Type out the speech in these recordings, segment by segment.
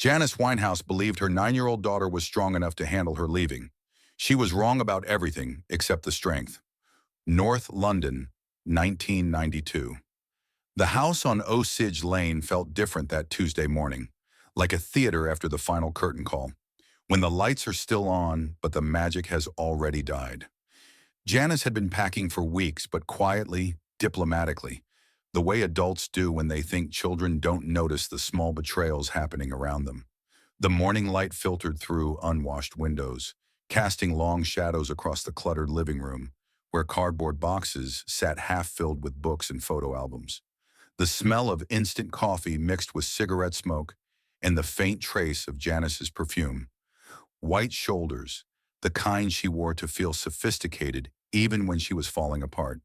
Janis Winehouse believed her 9-year-old daughter was strong enough to handle her leaving. She was wrong about everything except the strength. North London, 1992. The house on Osage Lane felt different that Tuesday morning, like a theater after the final curtain call, when the lights are still on, but the magic has already died. Janis had been packing for weeks, but quietly, diplomatically, the way adults do when they think children don't notice the small betrayals happening around them. The morning light filtered through unwashed windows, casting long shadows across the cluttered living room, where cardboard boxes sat half-filled with books and photo albums. The smell of instant coffee mixed with cigarette smoke and the faint trace of Janis's perfume. White shoulders, the kind she wore to feel sophisticated even when she was falling apart.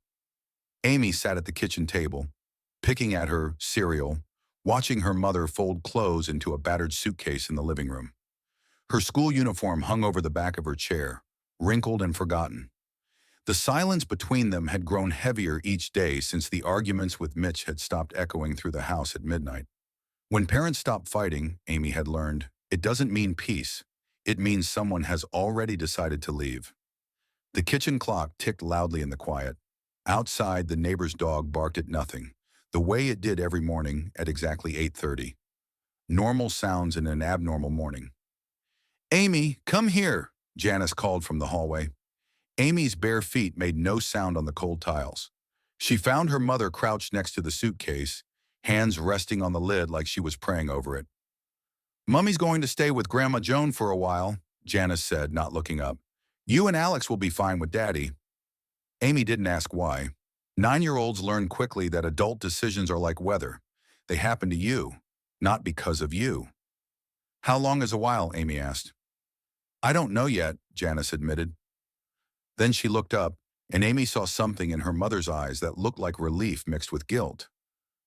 Amy sat at the kitchen table, picking at her cereal, watching her mother fold clothes into a battered suitcase in the living room. Her school uniform hung over the back of her chair, wrinkled and forgotten. The silence between them had grown heavier each day since the arguments with Mitch had stopped echoing through the house at midnight. When parents stop fighting, Amy had learned, it doesn't mean peace. It means someone has already decided to leave. The kitchen clock ticked loudly in the quiet. Outside, the neighbor's dog barked at nothing, the way it did every morning at exactly 8:30. Normal sounds in an abnormal morning. "Amy, come here," Janis called from the hallway. Amy's bare feet made no sound on the cold tiles. She found her mother crouched next to the suitcase, hands resting on the lid like she was praying over it. "Mummy's going to stay with Grandma Joan for a while," Janis said, not looking up. "You and Alex will be fine with Daddy." Amy didn't ask why. 9-year-olds learn quickly that adult decisions are like weather. They happen to you, not because of you. "How long is a while?" Amy asked. "I don't know yet," Janis admitted. Then she looked up, and Amy saw something in her mother's eyes that looked like relief mixed with guilt.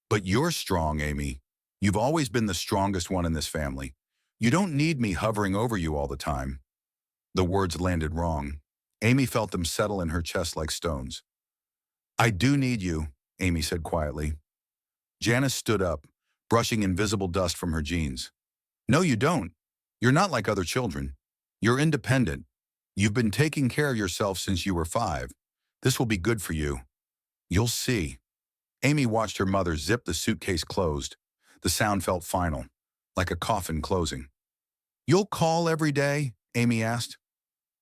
"But you're strong, Amy. You've always been the strongest one in this family. You don't need me hovering over you all the time." The words landed wrong. Amy felt them settle in her chest like stones. "I do need you," Amy said quietly. Janis stood up, brushing invisible dust from her jeans. "No, you don't. You're not like other children. You're independent. You've been taking care of yourself since you were 5. This will be good for you. You'll see." Amy watched her mother zip the suitcase closed. The sound felt final, like a coffin closing. "You'll call every day?" Amy asked.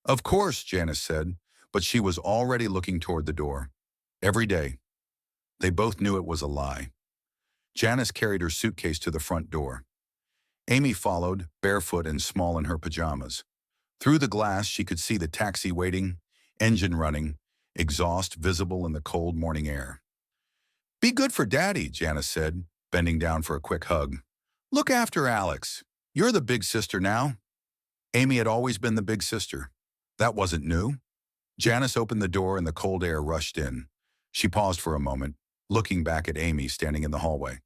"Of course," Janis said, but she was already looking toward the door. "Every day." They both knew it was a lie. Janis carried her suitcase to the front door. Amy followed, barefoot and small in her pajamas. Through the glass, she could see the taxi waiting, engine running, exhaust visible in the cold morning air. "Be good for Daddy," Janis said, bending down for a quick hug. "Look after Alex. You're the big sister now." Amy had always been the big sister. That wasn't new. Janis opened the door and the cold air rushed in. She paused for a moment, looking back at Amy standing in the hallway.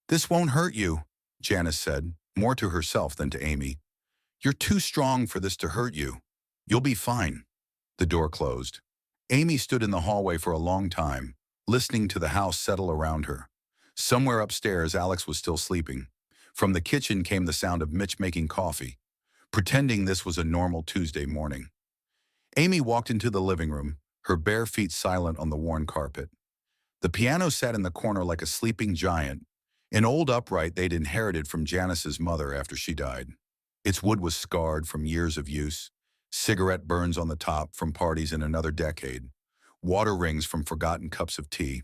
"This won't hurt you," Janis said, more to herself than to Amy. "You're too strong for this to hurt you. You'll be fine." The door closed. Amy stood in the hallway for a long time, listening to the house settle around her. Somewhere upstairs, Alex was still sleeping. From the kitchen came the sound of Mitch making coffee, pretending this was a normal Tuesday morning. Amy walked into the living room, her bare feet silent on the worn carpet. The piano sat in the corner like a sleeping giant, an old upright they'd inherited from Janis's mother after she died. Its wood was scarred from years of use, cigarette burns on the top from parties in another decade, water rings from forgotten cups of tea.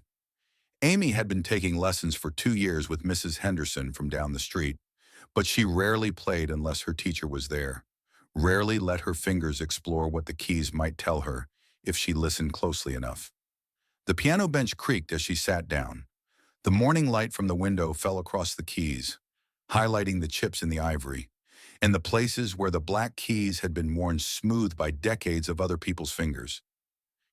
Amy had been taking lessons for 2 years with Mrs. Henderson from down the street, but she rarely played unless her teacher was there, rarely let her fingers explore what the keys might tell her if she listened closely enough. The piano bench creaked as she sat down. The morning light from the window fell across the keys, highlighting the chips in the ivory, and the places where the black keys had been worn smooth by decades of other people's fingers.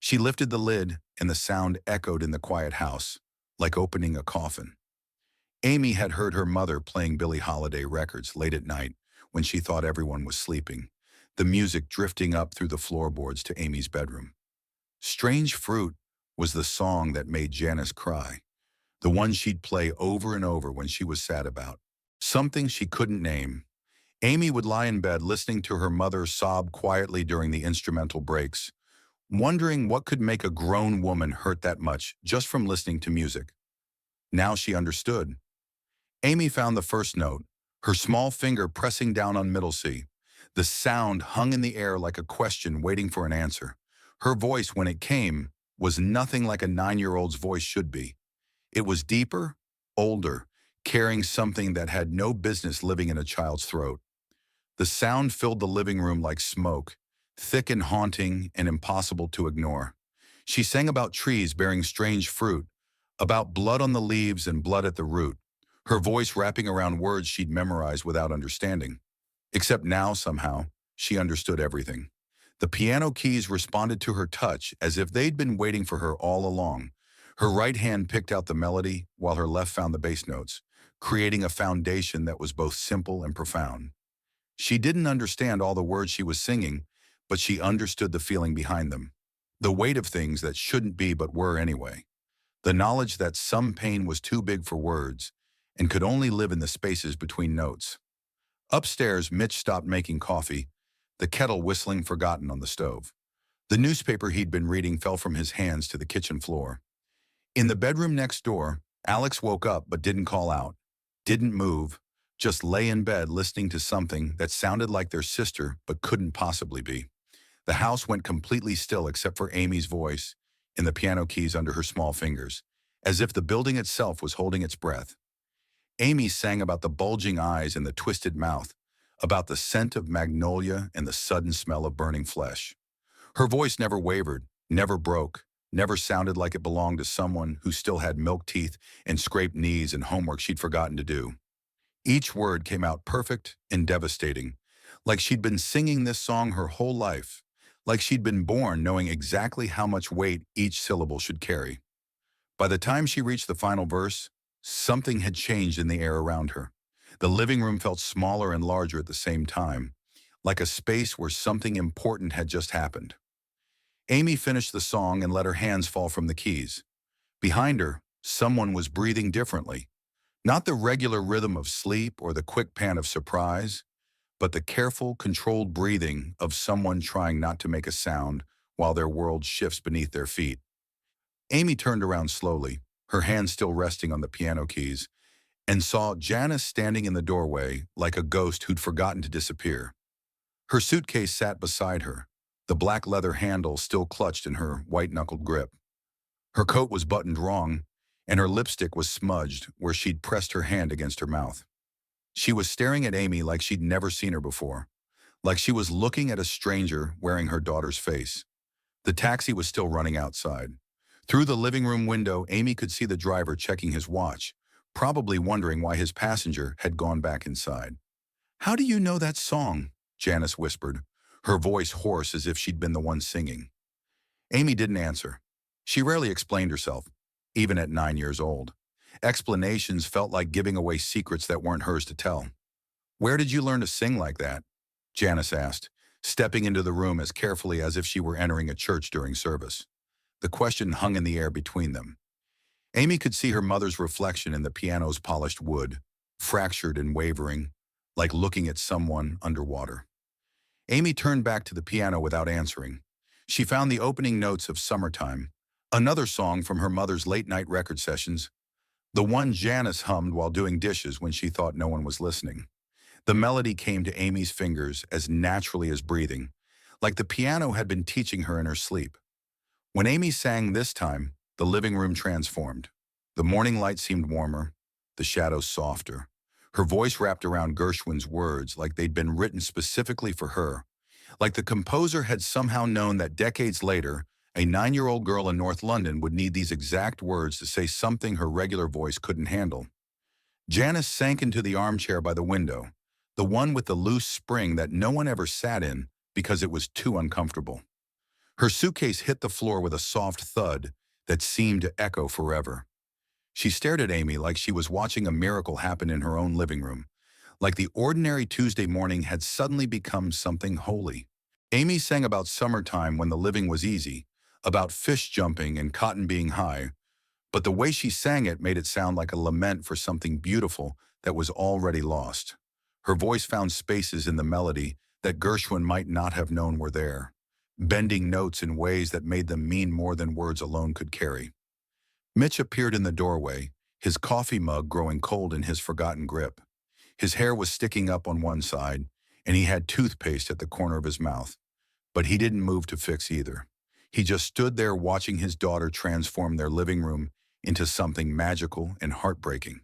She lifted the lid, and the sound echoed in the quiet house, like opening a coffin. Amy had heard her mother playing Billie Holiday records late at night when she thought everyone was sleeping, the music drifting up through the floorboards to Amy's bedroom. "Strange Fruit" was the song that made Janis cry, the one she'd play over and over when she was sad about something she couldn't name. Amy would lie in bed listening to her mother sob quietly during the instrumental breaks, wondering what could make a grown woman hurt that much just from listening to music. Now she understood. Amy found the first note, her small finger pressing down on middle C. The sound hung in the air like a question waiting for an answer. Her voice, when it came, was nothing like a 9-year-old's voice should be. It was deeper, older, carrying something that had no business living in a child's throat. The sound filled the living room like smoke, thick and haunting and impossible to ignore. She sang about trees bearing strange fruit, about blood on the leaves and blood at the root, her voice wrapping around words she'd memorized without understanding. Except now, somehow, she understood everything. The piano keys responded to her touch as if they'd been waiting for her all along. Her right hand picked out the melody while her left found the bass notes, creating a foundation that was both simple and profound. She didn't understand all the words she was singing, but she understood the feeling behind them. The weight of things that shouldn't be but were anyway. The knowledge that some pain was too big for words and could only live in the spaces between notes. Upstairs, Mitch stopped making coffee, the kettle whistling forgotten on the stove. The newspaper he'd been reading fell from his hands to the kitchen floor. In the bedroom next door, Alex woke up but didn't call out, didn't move, just lay in bed listening to something that sounded like their sister but couldn't possibly be. The house went completely still except for Amy's voice and the piano keys under her small fingers, as if the building itself was holding its breath. Amy sang about the bulging eyes and the twisted mouth, about the scent of magnolia and the sudden smell of burning flesh. Her voice never wavered, never broke, never sounded like it belonged to someone who still had milk teeth and scraped knees and homework she'd forgotten to do. Each word came out perfect and devastating, like she'd been singing this song her whole life, like she'd been born knowing exactly how much weight each syllable should carry. By the time she reached the final verse, something had changed in the air around her. The living room felt smaller and larger at the same time, like a space where something important had just happened. Amy finished the song and let her hands fall from the keys. Behind her, someone was breathing differently. Not the regular rhythm of sleep or the quick pan of surprise, but the careful, controlled breathing of someone trying not to make a sound while their world shifts beneath their feet. Amy turned around slowly, her hands still resting on the piano keys, and saw Janis standing in the doorway like a ghost who'd forgotten to disappear. Her suitcase sat beside her, the black leather handle still clutched in her white-knuckled grip. Her coat was buttoned wrong, and her lipstick was smudged where she'd pressed her hand against her mouth. She was staring at Amy like she'd never seen her before, like she was looking at a stranger wearing her daughter's face. The taxi was still running outside. Through the living room window, Amy could see the driver checking his watch, probably wondering why his passenger had gone back inside. "How do you know that song?" Janis whispered, her voice hoarse as if she'd been the one singing. Amy didn't answer. She rarely explained herself, even at 9 years old. Explanations felt like giving away secrets that weren't hers to tell. "Where did you learn to sing like that?" Janis asked, stepping into the room as carefully as if she were entering a church during service. The question hung in the air between them. Amy could see her mother's reflection in the piano's polished wood, fractured and wavering, like looking at someone underwater. Amy turned back to the piano without answering. She found the opening notes of Summertime, another song from her mother's late-night record sessions, the one Janis hummed while doing dishes when she thought no one was listening. The melody came to Amy's fingers as naturally as breathing, like the piano had been teaching her in her sleep. When Amy sang this time, the living room transformed. The morning light seemed warmer, the shadows softer. Her voice wrapped around Gershwin's words like they'd been written specifically for her, like the composer had somehow known that decades later, a 9-year-old girl in North London would need these exact words to say something her regular voice couldn't handle. Janis sank into the armchair by the window, the one with the loose spring that no one ever sat in because it was too uncomfortable. Her suitcase hit the floor with a soft thud that seemed to echo forever. She stared at Amy like she was watching a miracle happen in her own living room, like the ordinary Tuesday morning had suddenly become something holy. Amy sang about summertime when the living was easy, about fish jumping and cotton being high, but the way she sang it made it sound like a lament for something beautiful that was already lost. Her voice found spaces in the melody that Gershwin might not have known were there, bending notes in ways that made them mean more than words alone could carry. Mitch appeared in the doorway, his coffee mug growing cold in his forgotten grip. His hair was sticking up on one side, and he had toothpaste at the corner of his mouth. But he didn't move to fix either. He just stood there watching his daughter transform their living room into something magical and heartbreaking.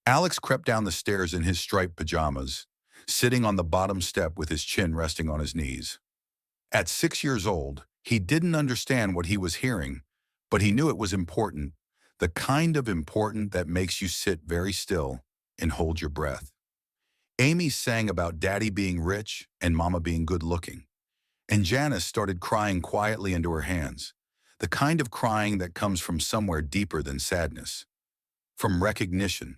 Alex crept down the stairs in his striped pajamas, sitting on the bottom step with his chin resting on his knees. At 6 years old, he didn't understand what he was hearing, but he knew it was important, the kind of important that makes you sit very still and hold your breath. Amy sang about Daddy being rich and Mama being good-looking, and Janis started crying quietly into her hands, the kind of crying that comes from somewhere deeper than sadness, from recognition,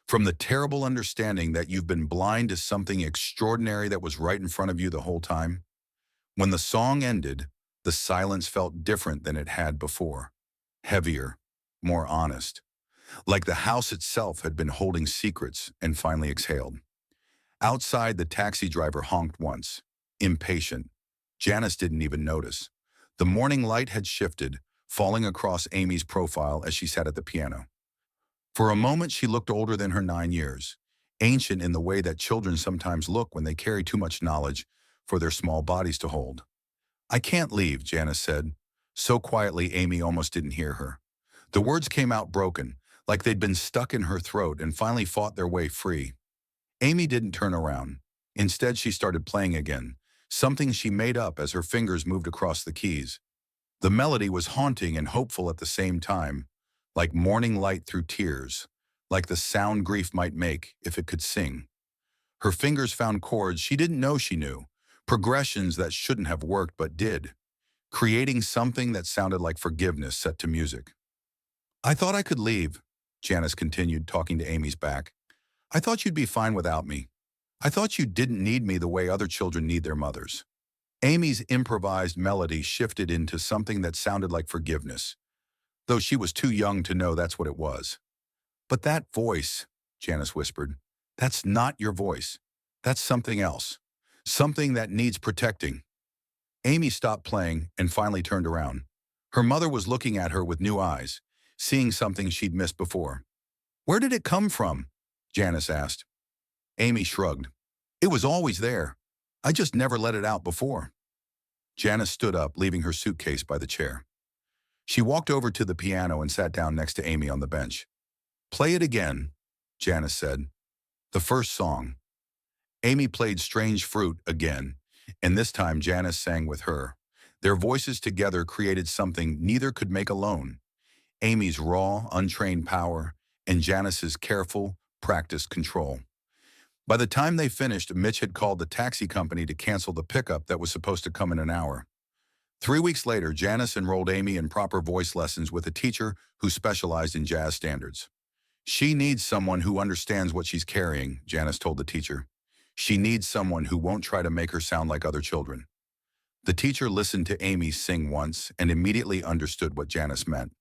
from the terrible understanding that you've been blind to something extraordinary that was right in front of you the whole time. When the song ended, the silence felt different than it had before, heavier, more honest, like the house itself had been holding secrets and finally exhaled. Outside, the taxi driver honked once, impatient. Janis didn't even notice. The morning light had shifted, falling across Amy's profile as she sat at the piano. For a moment, she looked older than her 9 years, ancient in the way that children sometimes look when they carry too much knowledge for their small bodies to hold. "I can't leave," Janis said, so quietly Amy almost didn't hear her. The words came out broken, like they'd been stuck in her throat and finally fought their way free. Amy didn't turn around. Instead, she started playing again, something she made up as her fingers moved across the keys. The melody was haunting and hopeful at the same time, like morning light through tears, like the sound grief might make if it could sing. Her fingers found chords she didn't know she knew, progressions that shouldn't have worked but did, creating something that sounded like forgiveness set to music. "I thought I could leave," Janis continued, talking to Amy's back. "I thought you'd be fine without me. I thought you didn't need me the way other children need their mothers." Amy's improvised melody shifted into something that sounded like forgiveness, though she was too young to know that's what it was. "But that voice," Janis whispered, "that's not your voice. That's something else. Something that needs protecting." Amy stopped playing and finally turned around. Her mother was looking at her with new eyes, seeing something she'd missed before. "Where did it come from?" Janis asked. Amy shrugged. "It was always there. I just never let it out before." Janis stood up, leaving her suitcase by the chair. She walked over to the piano and sat down next to Amy on the bench. "Play it again," Janis said. "The first song." Amy played Strange Fruit again, and this time Janis sang with her. Their voices together created something neither could make alone. Amy's raw, untrained power, and Janis's careful, practiced control. By the time they finished, Mitch had called the taxi company to cancel the pickup that was supposed to come in an hour. 3 weeks later, Janis enrolled Amy in proper voice lessons with a teacher who specialized in jazz standards. "She needs someone who understands what she's carrying," Janis told the teacher. "She needs someone who won't try to make her sound like other children." The teacher listened to Amy sing once and immediately understood what Janis meant.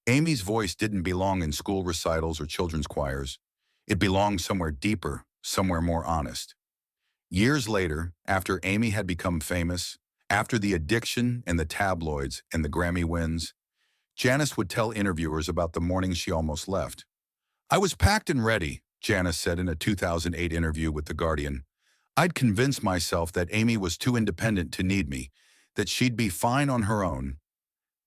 Amy's voice didn't belong in school recitals or children's choirs. It belonged somewhere deeper, somewhere more honest. Years later, after Amy had become famous, after the addiction and the tabloids and the Grammy wins, Janis would tell interviewers about the morning she almost left. "I was packed and ready," Janis said in a 2008 interview with The Guardian. "I'd convinced myself that Amy was too independent to need me, that she'd be fine on her own.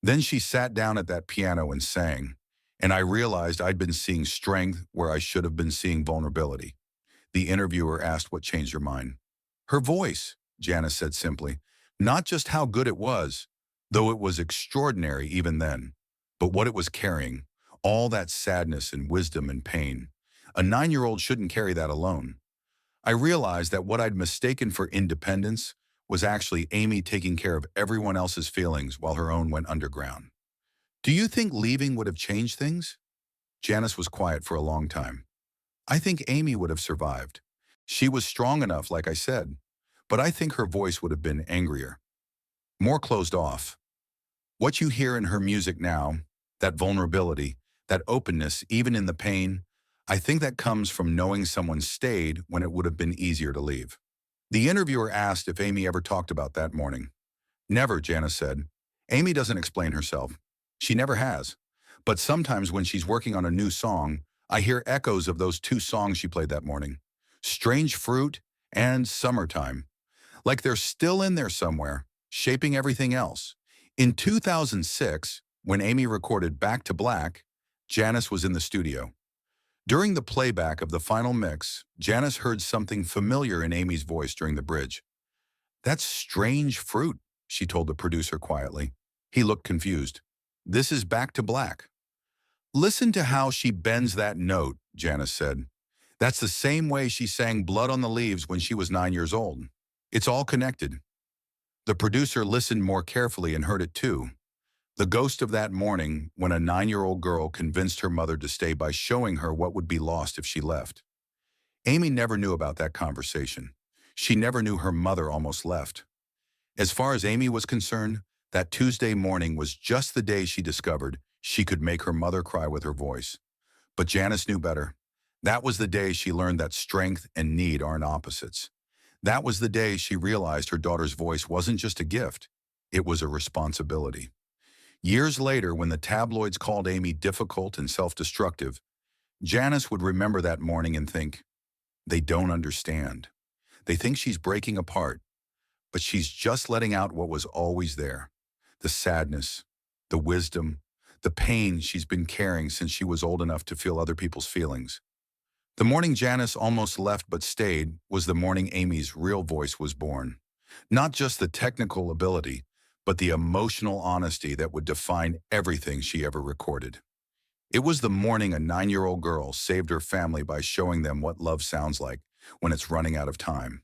Then she sat down at that piano and sang, and I realized I'd been seeing strength where I should have been seeing vulnerability." The interviewer asked what changed her mind. "Her voice," Janis said simply. "Not just how good it was, though it was extraordinary even then, but what it was carrying, all that sadness and wisdom and pain. A 9-year-old shouldn't carry that alone." I realized that what I'd mistaken for independence was actually Amy taking care of everyone else's feelings while her own went underground. "Do you think leaving would have changed things?" Janis was quiet for a long time. "I think Amy would have survived. She was strong enough, like I said, but I think her voice would have been angrier, more closed off. What you hear in her music now, that vulnerability, that openness, even in the pain, I think that comes from knowing someone stayed when it would have been easier to leave. The interviewer asked if Amy ever talked about that morning. Never, Janis said. Amy doesn't explain herself. She never has. But sometimes when she's working on a new song, I hear echoes of those two songs she played that morning. Strange Fruit and Summertime. Like they're still in there somewhere, shaping everything else. In 2006, when Amy recorded Back to Black, Janis was in the studio. During the playback of the final mix, Janis heard something familiar in Amy's voice during the bridge. "That's Strange Fruit," she told the producer quietly. He looked confused. "This is Back to Black." "Listen to how she bends that note," Janis said. "That's the same way she sang Blood on the Leaves when she was 9 years old. It's all connected." The producer listened more carefully and heard it too. The ghost of that morning when a 9-year-old girl convinced her mother to stay by showing her what would be lost if she left. Amy never knew about that conversation. She never knew her mother almost left. As far as Amy was concerned, that Tuesday morning was just the day she discovered she could make her mother cry with her voice. But Janis knew better. That was the day she learned that strength and need aren't opposites. That was the day she realized her daughter's voice wasn't just a gift, it was a responsibility. Years later, when the tabloids called Amy difficult and self-destructive, Janis would remember that morning and think, they don't understand. They think she's breaking apart, but she's just letting out what was always there. The sadness, the wisdom, the pain she's been carrying since she was old enough to feel other people's feelings. The morning Janis almost left but stayed was the morning Amy's real voice was born. Not just the technical ability, but the emotional honesty that would define everything she ever recorded. It was the morning a 9-year-old girl saved her family by showing them what love sounds like when it's running out of time.